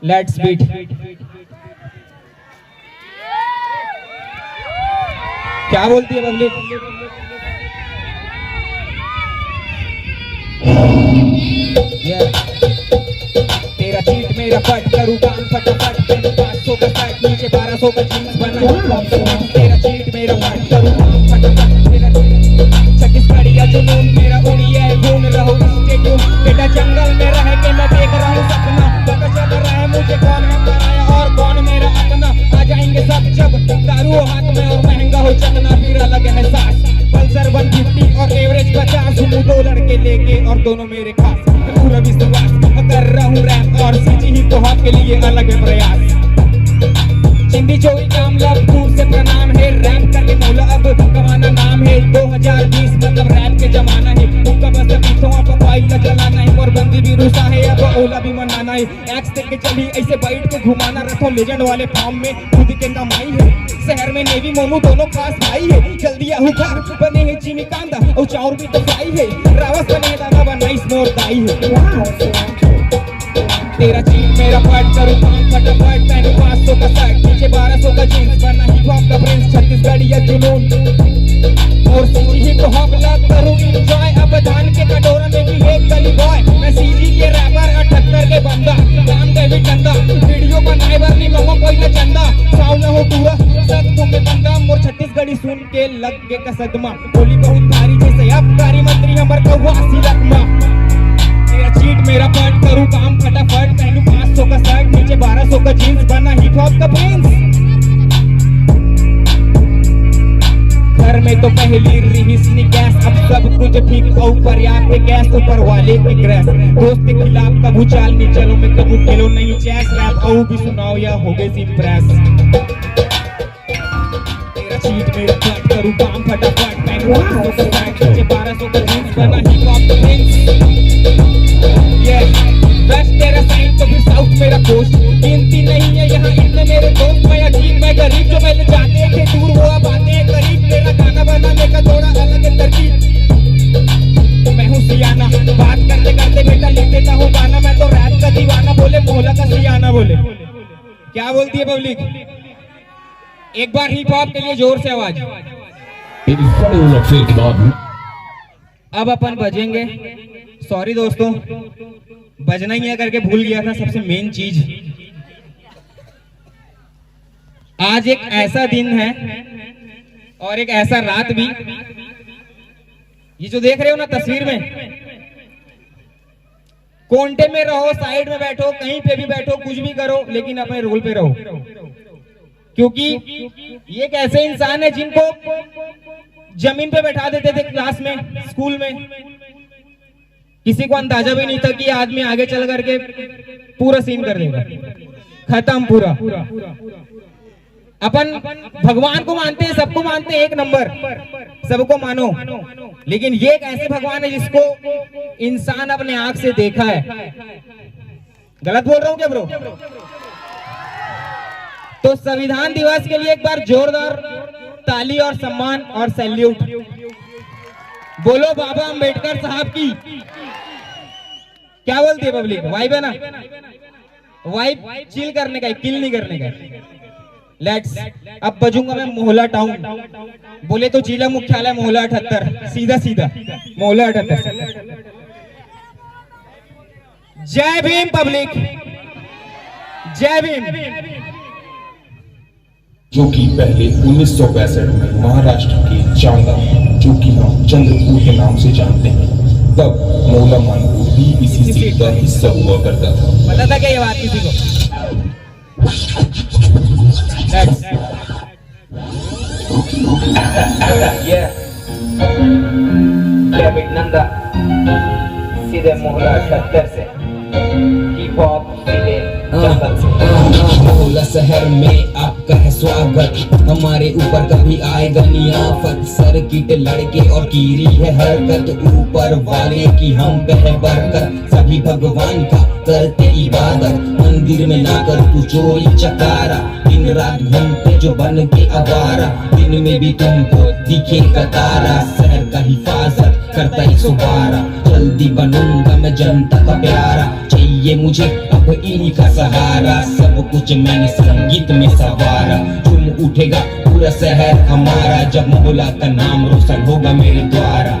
Let's beat. क्या बोलती है पब्लिक? तेरा चीट मेरा पट, करूँ काम फटाफट, 500 का शर्ट नीचे 1200 का जीन्स बना। तेरा चीट मेरा पट, करूँ काम फटाफट, तेरा छत्तीसगढ़िया जुनून मेरा उड़िया है, घूम रहो स्टेटू बेटा जंगल में रह के मैं देख रहा हूँ सपना। पता चल रहा है मुझे कौन है पराया और कौन मेरा अपना। आ जाएंगे सब जब दारू हो हाथ में और महंगा हो चकना, फिर अलग है सास। पल्सर 150 और एवरेज 50 हूँ, 2 लड़के लेके और दोनों मेरे खास। पूरा विश्वास कर रहा हूँ रैप और सीजी ही तो के लिए अलग है प्रयास। चिंदी चोरी काम लब दूर से प्रणाम है, रैप करके मौला अब कमाना नाम है। 2020 मतलब रैप के जमाना है, उनका बस पीछों आप फाइल का चलाना है और बंदी भी रुसा है, अब ओला भी मनाना है। एक्स देख के चली ऐसे बैठ के घुमाना, रखो लेजेंड वाले फॉर्म में खुद के कमाई है। शहर में नेवी मोनू दोनों खास भाई है, जल्दी हुकार बने है चीनी कांदा और चाउर भी तो फ्राई है। रावस बने दादा बनाइस मोर दाई है। तेरा चीट मेरा पट, करूँ काम फटाफट, पहनूं 500 का शर्ट नीचे 1200 का जीन्स बना हिप हॉप का प्रिंस, छत्तीसगढ़िया जुनून और सीजी हिप हॉप लग करूँ एंजॉय। अब धान के कटोरा में भी एक गली बॉय, मैं सीजी के रैपर 78 के बंदा, काम डेविड चंदा वीडियो बनाए बरनी मम्मा कोई ना चंदा। साउंड हो पूरा सब तुम्हें बंदा, मोर छत्तीसगढ़ी सुन के लग के का सदमा। बोली बहुत भारी जैसे अबकारी मंत्री हमर कौवा सी रकमा। तेरा चीट मेरा पट, करूँ काम फटाफट, पहनूं 500 का शर्ट नीचे 1200 का जीन्स बना हिप हॉप का प्रिंस। घर में तो पहली रिहिसनी गैस, अब सब कुछ ठीक और पर्याप्त गैस, ऊपर वाले की ग्रेस। दोस्त के खिलाफ कबू चाल नहीं चलो मैं कबू खेलो नहीं चैस, रैप और भी सुनाओ या हो गए इंप्रेस। तेरा चीट मेरा पट, करूँ काम फटाफट, पहनूं 500 का शर्ट नीचे 1200 का जीन्स बना हिप हॉप का प्रिंस। वेस्ट तेरा साइन तो फिर साउथ मेरा कोस्ट, गिनती नहीं है यहाँ इतने मेरे दोस्त। मैं अजीब मैं गरीब, जो पहले जाते थे दूर वो अब आते हैं करीब। तेरा गाना बनाने का थोड़ा अलग है तरकीब, मैं हूँ सियाना बात करते करते बेटा लिख देता हूँ गाना। मैं तो रैप का दीवाना, बोले मोहला का सियाना बोले। क्या बोलती है पब्लिक? एक बार हिप हॉप के लिए जोर से आवाज। अब अपन बजेंगे, सॉरी दोस्तों बजना ही है करके भूल गया था सबसे मेन चीज। आज एक ऐसा दिन है और एक ऐसा रात भी, ये जो देख रहे हो ना तस्वीर में, कोंटे में रहो, साइड में बैठो, कहीं पे भी बैठो, कुछ भी करो, लेकिन अपने रोल पे रहो। क्योंकि ये एक ऐसे इंसान है जिनको जमीन पे बैठा देते थे क्लास में, स्कूल में, किसी को अंदाजा भी नहीं था कि आदमी आगे चल करके पूरा सीन कर देगा, खत्म पूरा। अपन भगवान को मानते हैं, सबको मानते हैं, एक नंबर सबको मानो, लेकिन ये एक ऐसे भगवान है जिसको इंसान अपने आंख से देखा है। गलत बोल रहा हूं क्या ब्रो? तो संविधान दिवस के लिए एक बार जोरदार ताली और सम्मान और सैल्यूट बोलो बाबा अंबेडकर साहब की। क्या बोलती है पब्लिक? वाइब है ना? वाइब चिल करने का, किल नहीं करने का। लेट्स अब बजूंगा मैं मोहला टाउन, बोले तो जिला मुख्यालय मोहला 78, सीधा सीधा मोहला 78। जय भीम पब्लिक, जय भीम। जो कि पहले 1962 में महाराष्ट्र के चांदा, जो कि हम चंद्रपुर के नाम से जानते हैं, तब मोहला मानपुर भी इसी सीट का हिस्सा हुआ करता था। पता था क्या ये बात किसी को? नंदा सीधे मोहला 78 से, हिप हॉप सीधे जंगल से। मोहला शहर में आपका है स्वागत, हमारे ऊपर कभी आएगा नहीं आफत। सर्किट लड़के और कीरी है हरकत, ऊपर वाले की हम पे है बरकत। सभी भगवान का करते इबादत, मंदिर में ना कर तू चोरी चकारा। दिन रात घूमते जो बन के आवारा, दिन में भी तुमको दिखे कतारा। शहर का हिफाजत करता 112, जल्दी बनूंगा मैं जनता का प्यारा। चाहिए मुझे अब इन्हीं का सहारा। सब कुछ मैंने संगीत में सवारा। झूम उठेगा पूरा शहर हमारा जब मोहल्ला का नाम रोशन होगा मेरे द्वारा।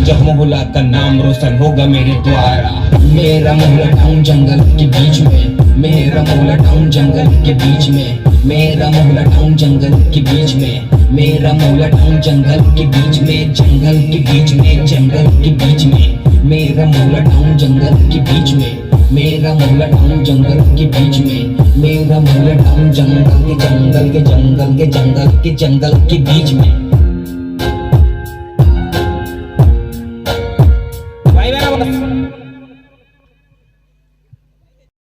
जब मोहल्ला का नाम रोशन होगा मेरे द्वारा। मेरा मोहल्ला टाउन जंगल के बीच में, मेरा मोहल्ला टाउन जंगल के बीच में, मेरा मोहल्ला टाउन जंगल के बीच में, मेरा मोहल्ला टाउन जंगल के बीच में, जंगल के बीच में, जंगल के बीच में, मेरा मोहल्ला टाउन जंगल के बीच में, मेरा मोहल्ला टाउन जंगल के बीच में, मेरा मोहल्ला टाउन जंगल के जंगल के जंगल के जंगल के जंगल के बीच में।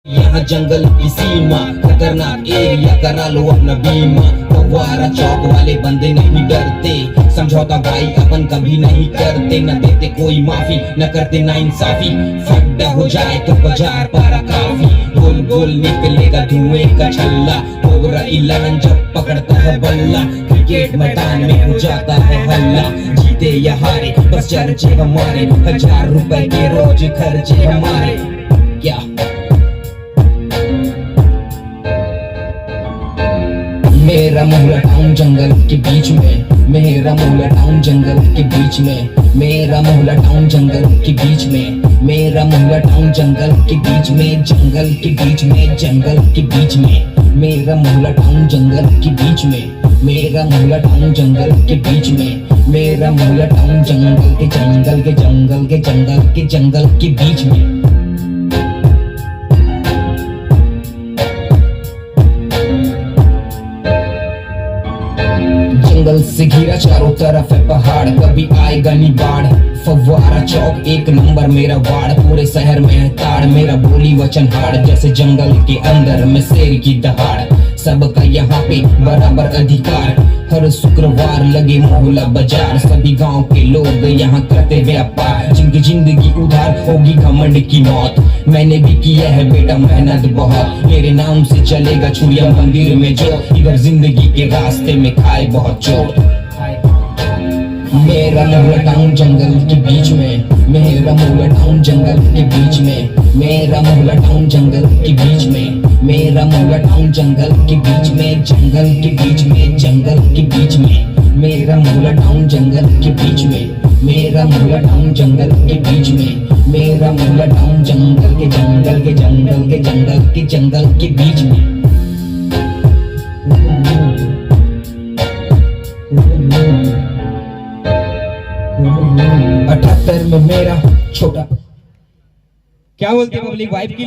यहाँ जंगल की सीमा, खतरनाक एरिया, करा लो अपना बीमा। फव्वारा चौक वाले बंदे नहीं डरते, समझौता भाई अपन कभी नहीं करते। न देते कोई माफी, न करते ना इंसाफी। फड्डा हो जाए तो बाजार पारा काफी, गोल गोल निकलेगा धुएं का छल्ला। कोबरा 11 जब पकड़ता है बल्ला, क्रिकेट मैदान में हो जाता है हल्ला। जीते या हारे बस चर्चे हमारे, 1000 रुपए के रोज खर्चे हमारे। क्या मेरा मोहल्ला टाउन जंगल के बीच में, मेरा मोहल्ला टाउन जंगल के बीच में, मेरा मोहल्ला टाउन जंगल के बीच में, मेरा मोहल्ला टाउन जंगल के बीच में, जंगल के बीच में, जंगल के बीच में, मेरा मोहल्ला टाउन जंगल के बीच में, मेरा मोहल्ला टाउन जंगल के बीच में, मेरा मोहल्ला टाउन जंगल के जंगल के जंगल के जंगल के जंगल के बीच में। जंगल से घिरा चारों तरफ है पहाड़, कभी आएगा नहीं बाढ़। फव्वारा चौक 1 नंबर मेरा वार्ड, पूरे शहर में है ताड़। मेरा बोली वचन हाड़, जैसे जंगल के अंदर में शेर की दहाड़। सबका यहाँ पे बराबर अधिकार, हर शुक्रवार लगे मोहल्ला बाजार। सभी गांव के लोग यहाँ करते व्यापार, जिनकी जिंदगी उधार होगी घमंड की मौत। मैंने भी किया है बेटा मेहनत बहुत, मेरे नाम से चलेगा छुरिया मंदिर में जो। इधर जिंदगी के रास्ते में खाए बहुत चोट। मेरा मोहल्ला टाउन जंगल के बीच में, मेरा मोहल्ला टाउन जंगल के बीच में, मेरा मोहल्ला टाउन जंगल के बीच में, मेरा मोहल्ला टाउन जंगल के बीच में, जंगल के बीच में, जंगल के बीच में, मेरा मोहल्ला टाउन जंगल के बीच में, मेरा मोहल्ला टाउन जंगल के बीच में, मेरा मोहल्ला टाउन जंगल के जंगल के जंगल के जंगल के जंगल के बीच में। 78 में मेरा छोटा। क्या बोलते हैं पब्लिक वाइफ की